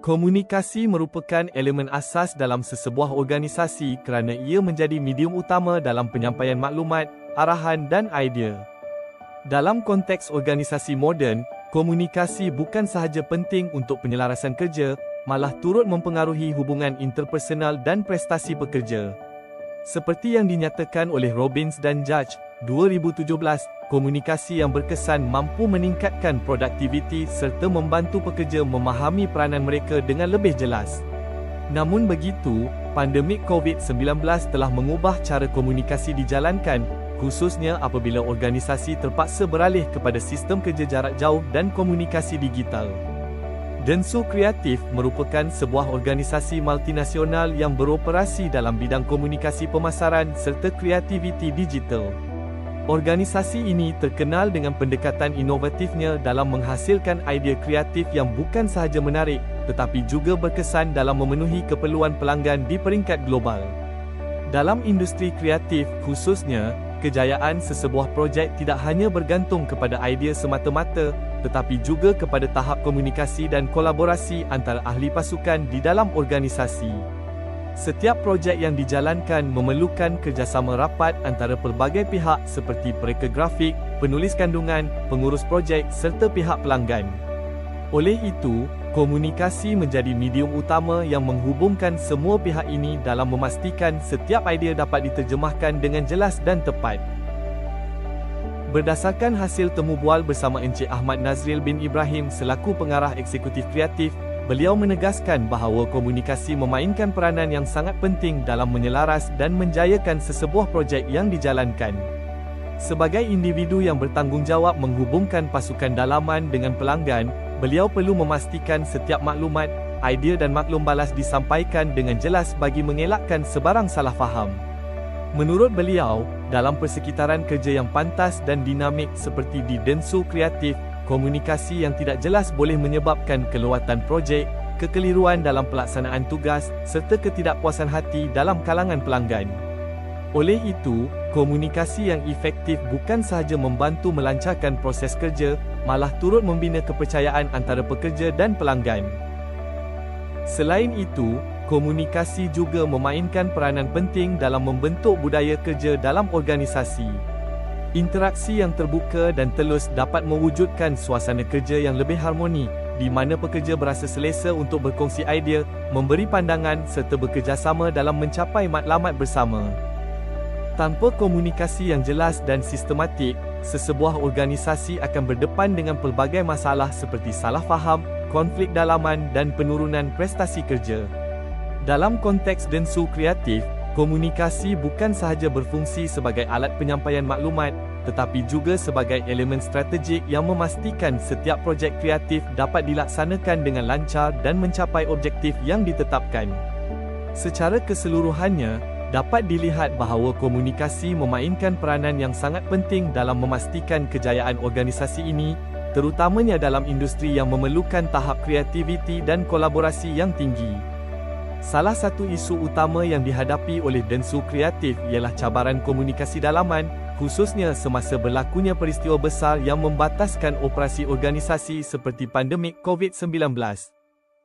Komunikasi merupakan elemen asas dalam sesebuah organisasi kerana ia menjadi medium utama dalam penyampaian maklumat, arahan dan idea. Dalam konteks organisasi moden, komunikasi bukan sahaja penting untuk penyelarasan kerja, malah turut mempengaruhi hubungan interpersonal dan prestasi pekerja. Seperti yang dinyatakan oleh Robbins dan Judge, 2017, komunikasi yang berkesan mampu meningkatkan produktiviti serta membantu pekerja memahami peranan mereka dengan lebih jelas. Namun begitu, pandemik COVID-19 telah mengubah cara komunikasi dijalankan, khususnya apabila organisasi terpaksa beralih kepada sistem kerja jarak jauh dan komunikasi digital. Dentsu Kreatif merupakan sebuah organisasi multinasional yang beroperasi dalam bidang komunikasi pemasaran serta kreativiti digital. Organisasi ini terkenal dengan pendekatan inovatifnya dalam menghasilkan idea kreatif yang bukan sahaja menarik, tetapi juga berkesan dalam memenuhi keperluan pelanggan di peringkat global. Dalam industri kreatif khususnya, kejayaan sesebuah projek tidak hanya bergantung kepada idea semata-mata, tetapi juga kepada tahap komunikasi dan kolaborasi antara ahli pasukan di dalam organisasi. Setiap projek yang dijalankan memerlukan kerjasama rapat antara pelbagai pihak seperti pereka grafik, penulis kandungan, pengurus projek serta pihak pelanggan. Oleh itu, komunikasi menjadi medium utama yang menghubungkan semua pihak ini dalam memastikan setiap idea dapat diterjemahkan dengan jelas dan tepat. Berdasarkan hasil temu bual bersama Encik Ahmad Nazril bin Ibrahim selaku pengarah eksekutif kreatif, beliau menegaskan bahawa komunikasi memainkan peranan yang sangat penting dalam menyelaras dan menjayakan sesebuah projek yang dijalankan. Sebagai individu yang bertanggungjawab menghubungkan pasukan dalaman dengan pelanggan, beliau perlu memastikan setiap maklumat, idea dan maklum balas disampaikan dengan jelas bagi mengelakkan sebarang salah faham. Menurut beliau, dalam persekitaran kerja yang pantas dan dinamik seperti di Dentsu Kreatif, komunikasi yang tidak jelas boleh menyebabkan kelewatan projek, kekeliruan dalam pelaksanaan tugas, serta ketidakpuasan hati dalam kalangan pelanggan. Oleh itu, komunikasi yang efektif bukan sahaja membantu melancarkan proses kerja, malah turut membina kepercayaan antara pekerja dan pelanggan. Selain itu, komunikasi juga memainkan peranan penting dalam membentuk budaya kerja dalam organisasi. Interaksi yang terbuka dan telus dapat mewujudkan suasana kerja yang lebih harmoni, di mana pekerja berasa selesa untuk berkongsi idea, memberi pandangan serta bekerjasama dalam mencapai matlamat bersama. Tanpa komunikasi yang jelas dan sistematik, sesebuah organisasi akan berdepan dengan pelbagai masalah seperti salah faham, konflik dalaman dan penurunan prestasi kerja. Dalam konteks Dentsu Kreatif, komunikasi bukan sahaja berfungsi sebagai alat penyampaian maklumat, tetapi juga sebagai elemen strategik yang memastikan setiap projek kreatif dapat dilaksanakan dengan lancar dan mencapai objektif yang ditetapkan. Secara keseluruhannya, dapat dilihat bahawa komunikasi memainkan peranan yang sangat penting dalam memastikan kejayaan organisasi ini, terutamanya dalam industri yang memerlukan tahap kreativiti dan kolaborasi yang tinggi. Salah satu isu utama yang dihadapi oleh Dentsu Kreatif ialah cabaran komunikasi dalaman, khususnya semasa berlakunya peristiwa besar yang membataskan operasi organisasi seperti pandemik COVID-19.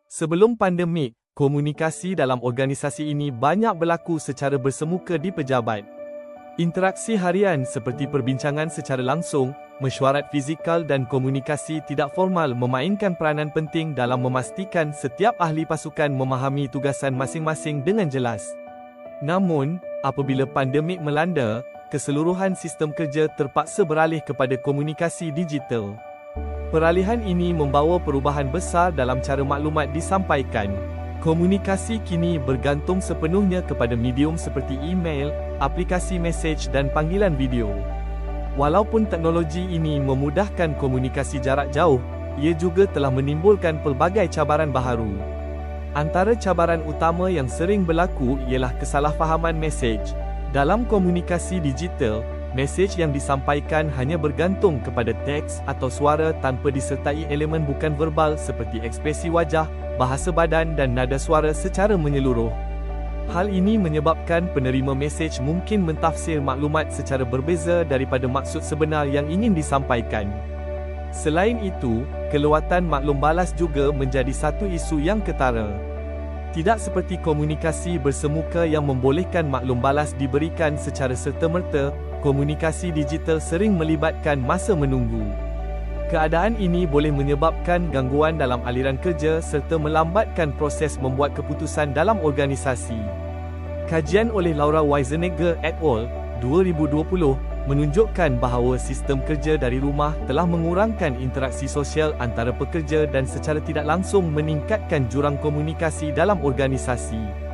Sebelum pandemik, komunikasi dalam organisasi ini banyak berlaku secara bersemuka di pejabat. Interaksi harian seperti perbincangan secara langsung, mesyuarat fizikal dan komunikasi tidak formal memainkan peranan penting dalam memastikan setiap ahli pasukan memahami tugasan masing-masing dengan jelas. Namun, apabila pandemik melanda, keseluruhan sistem kerja terpaksa beralih kepada komunikasi digital. Peralihan ini membawa perubahan besar dalam cara maklumat disampaikan. Komunikasi kini bergantung sepenuhnya kepada medium seperti email, aplikasi mesej dan panggilan video. Walaupun teknologi ini memudahkan komunikasi jarak jauh, ia juga telah menimbulkan pelbagai cabaran baharu. Antara cabaran utama yang sering berlaku ialah kesalahfahaman mesej. Dalam komunikasi digital, mesej yang disampaikan hanya bergantung kepada teks atau suara tanpa disertai elemen bukan verbal seperti ekspresi wajah, bahasa badan dan nada suara secara menyeluruh. Hal ini menyebabkan penerima mesej mungkin mentafsir maklumat secara berbeza daripada maksud sebenar yang ingin disampaikan. Selain itu, kelewatan maklum balas juga menjadi satu isu yang ketara. Tidak seperti komunikasi bersemuka yang membolehkan maklum balas diberikan secara serta-merta, komunikasi digital sering melibatkan masa menunggu. Keadaan ini boleh menyebabkan gangguan dalam aliran kerja serta melambatkan proses membuat keputusan dalam organisasi. Kajian oleh Laura Weisenegger et al. 2020 menunjukkan bahawa sistem kerja dari rumah telah mengurangkan interaksi sosial antara pekerja dan secara tidak langsung meningkatkan jurang komunikasi dalam organisasi.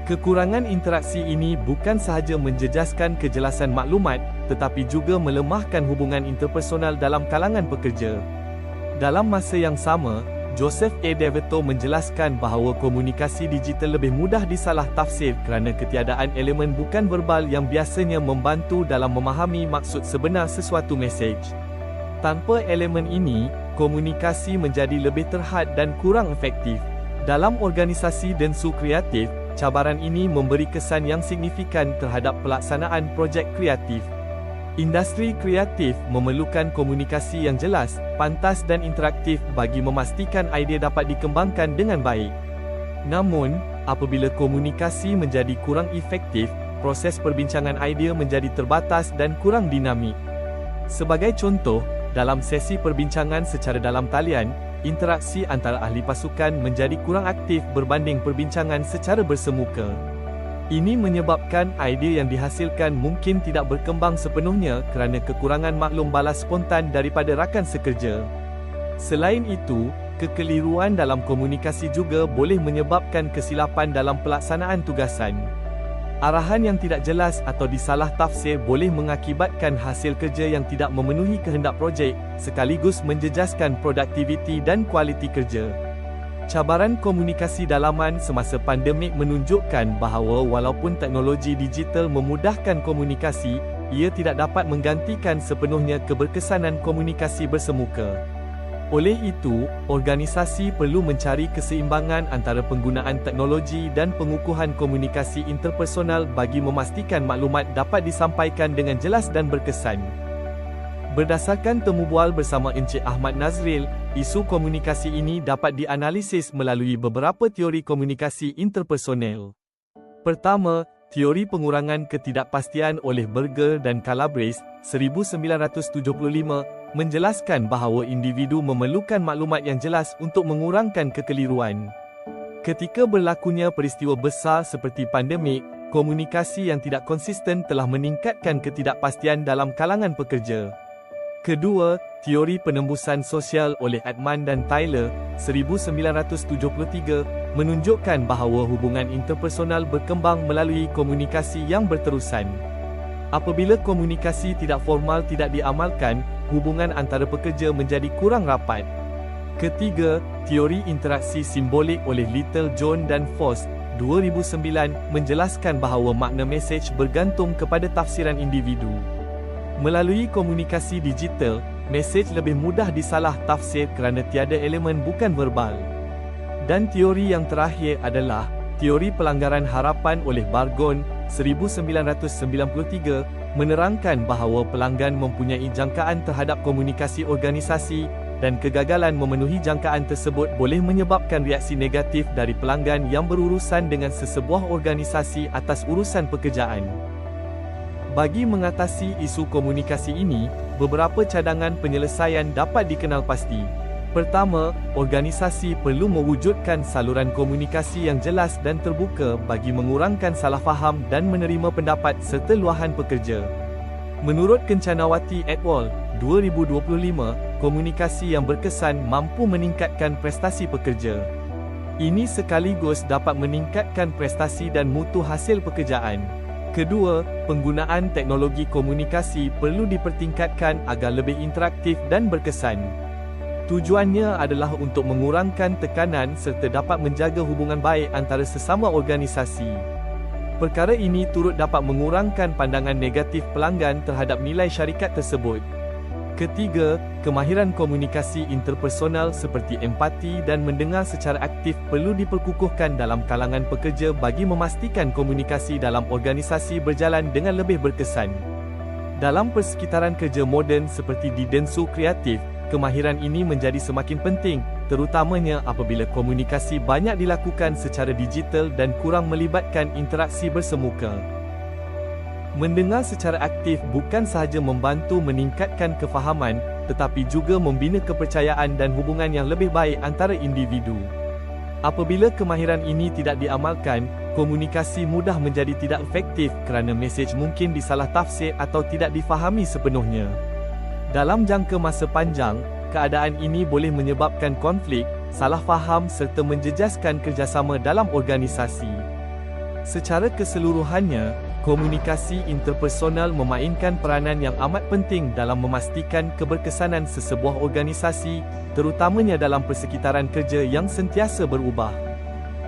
Kekurangan interaksi ini bukan sahaja menjejaskan kejelasan maklumat, tetapi juga melemahkan hubungan interpersonal dalam kalangan pekerja. Dalam masa yang sama, Joseph A. Deveto menjelaskan bahawa komunikasi digital lebih mudah disalah tafsir kerana ketiadaan elemen bukan verbal yang biasanya membantu dalam memahami maksud sebenar sesuatu mesej. Tanpa elemen ini, komunikasi menjadi lebih terhad dan kurang efektif. Dalam organisasi densu kreatif, cabaran ini memberi kesan yang signifikan terhadap pelaksanaan projek kreatif. Industri kreatif memerlukan komunikasi yang jelas, pantas dan interaktif bagi memastikan idea dapat dikembangkan dengan baik. Namun, apabila komunikasi menjadi kurang efektif, proses perbincangan idea menjadi terbatas dan kurang dinamik. Sebagai contoh, dalam sesi perbincangan secara dalam talian, interaksi antara ahli pasukan menjadi kurang aktif berbanding perbincangan secara bersemuka. Ini menyebabkan idea yang dihasilkan mungkin tidak berkembang sepenuhnya kerana kekurangan maklum balas spontan daripada rakan sekerja. Selain itu, kekeliruan dalam komunikasi juga boleh menyebabkan kesilapan dalam pelaksanaan tugasan. Arahan yang tidak jelas atau disalah tafsir boleh mengakibatkan hasil kerja yang tidak memenuhi kehendak projek, sekaligus menjejaskan produktiviti dan kualiti kerja. Cabaran komunikasi dalaman semasa pandemik menunjukkan bahawa walaupun teknologi digital memudahkan komunikasi, ia tidak dapat menggantikan sepenuhnya keberkesanan komunikasi bersemuka. Oleh itu, organisasi perlu mencari keseimbangan antara penggunaan teknologi dan pengukuhan komunikasi interpersonal bagi memastikan maklumat dapat disampaikan dengan jelas dan berkesan. Berdasarkan temu bual bersama Encik Ahmad Nazril, isu komunikasi ini dapat dianalisis melalui beberapa teori komunikasi interpersonal. Pertama, teori pengurangan ketidakpastian oleh Berger dan Calabrese, 1975, menjelaskan bahawa individu memerlukan maklumat yang jelas untuk mengurangkan kekeliruan. Ketika berlakunya peristiwa besar seperti pandemik, komunikasi yang tidak konsisten telah meningkatkan ketidakpastian dalam kalangan pekerja. Kedua, teori penembusan sosial oleh Edman dan Tyler, 1973, menunjukkan bahawa hubungan interpersonal berkembang melalui komunikasi yang berterusan. Apabila komunikasi tidak formal tidak diamalkan, hubungan antara pekerja menjadi kurang rapat. Ketiga, teori interaksi simbolik oleh Little, John dan Faust, 2009, menjelaskan bahawa makna mesej bergantung kepada tafsiran individu. Melalui komunikasi digital, mesej lebih mudah disalah tafsir kerana tiada elemen bukan verbal. Dan teori yang terakhir adalah teori pelanggaran harapan oleh Bargon, 1993, menerangkan bahawa pelanggan mempunyai jangkaan terhadap komunikasi organisasi dan kegagalan memenuhi jangkaan tersebut boleh menyebabkan reaksi negatif dari pelanggan yang berurusan dengan sesebuah organisasi atas urusan pekerjaan. Bagi mengatasi isu komunikasi ini, beberapa cadangan penyelesaian dapat dikenal pasti. Pertama, organisasi perlu mewujudkan saluran komunikasi yang jelas dan terbuka bagi mengurangkan salah faham dan menerima pendapat serta luahan pekerja. Menurut Kencanawati et al. 2025, komunikasi yang berkesan mampu meningkatkan prestasi pekerja. Ini sekaligus dapat meningkatkan prestasi dan mutu hasil pekerjaan. Kedua, penggunaan teknologi komunikasi perlu dipertingkatkan agar lebih interaktif dan berkesan. Tujuannya adalah untuk mengurangkan tekanan serta dapat menjaga hubungan baik antara sesama organisasi. Perkara ini turut dapat mengurangkan pandangan negatif pelanggan terhadap nilai syarikat tersebut. Ketiga, kemahiran komunikasi interpersonal seperti empati dan mendengar secara aktif perlu diperkukuhkan dalam kalangan pekerja bagi memastikan komunikasi dalam organisasi berjalan dengan lebih berkesan. Dalam persekitaran kerja moden seperti di Dentsu Kreatif, kemahiran ini menjadi semakin penting, terutamanya apabila komunikasi banyak dilakukan secara digital dan kurang melibatkan interaksi bersemuka. Mendengar secara aktif bukan sahaja membantu meningkatkan kefahaman, tetapi juga membina kepercayaan dan hubungan yang lebih baik antara individu. Apabila kemahiran ini tidak diamalkan, komunikasi mudah menjadi tidak efektif kerana mesej mungkin disalah tafsir atau tidak difahami sepenuhnya. Dalam jangka masa panjang, keadaan ini boleh menyebabkan konflik, salah faham serta menjejaskan kerjasama dalam organisasi. Secara keseluruhannya, komunikasi interpersonal memainkan peranan yang amat penting dalam memastikan keberkesanan sesebuah organisasi, terutamanya dalam persekitaran kerja yang sentiasa berubah.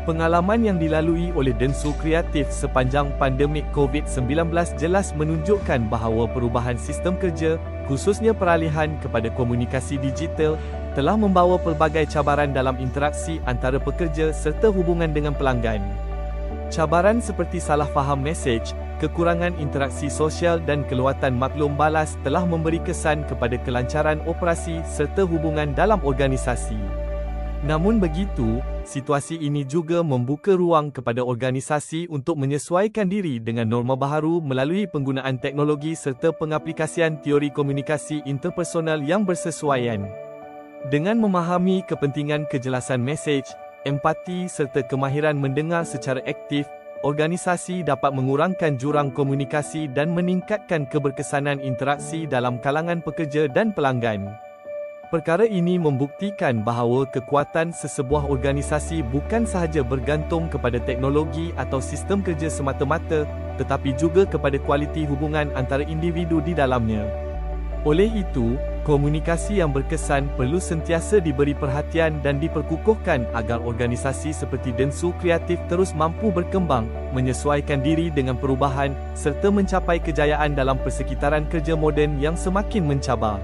Pengalaman yang dilalui oleh Dentsu Kreatif sepanjang pandemik COVID-19 jelas menunjukkan bahawa perubahan sistem kerja, khususnya peralihan kepada komunikasi digital, telah membawa pelbagai cabaran dalam interaksi antara pekerja serta hubungan dengan pelanggan. Cabaran seperti salah faham mesej, kekurangan interaksi sosial dan kelewatan maklum balas telah memberi kesan kepada kelancaran operasi serta hubungan dalam organisasi. Namun begitu, situasi ini juga membuka ruang kepada organisasi untuk menyesuaikan diri dengan norma baharu melalui penggunaan teknologi serta pengaplikasian teori komunikasi interpersonal yang bersesuaian. Dengan memahami kepentingan kejelasan mesej, empati serta kemahiran mendengar secara aktif, organisasi dapat mengurangkan jurang komunikasi dan meningkatkan keberkesanan interaksi dalam kalangan pekerja dan pelanggan. Perkara ini membuktikan bahawa kekuatan sesebuah organisasi bukan sahaja bergantung kepada teknologi atau sistem kerja semata-mata, tetapi juga kepada kualiti hubungan antara individu di dalamnya. Oleh itu, komunikasi yang berkesan perlu sentiasa diberi perhatian dan diperkukuhkan agar organisasi seperti Dentsu Kreatif terus mampu berkembang, menyesuaikan diri dengan perubahan, serta mencapai kejayaan dalam persekitaran kerja moden yang semakin mencabar.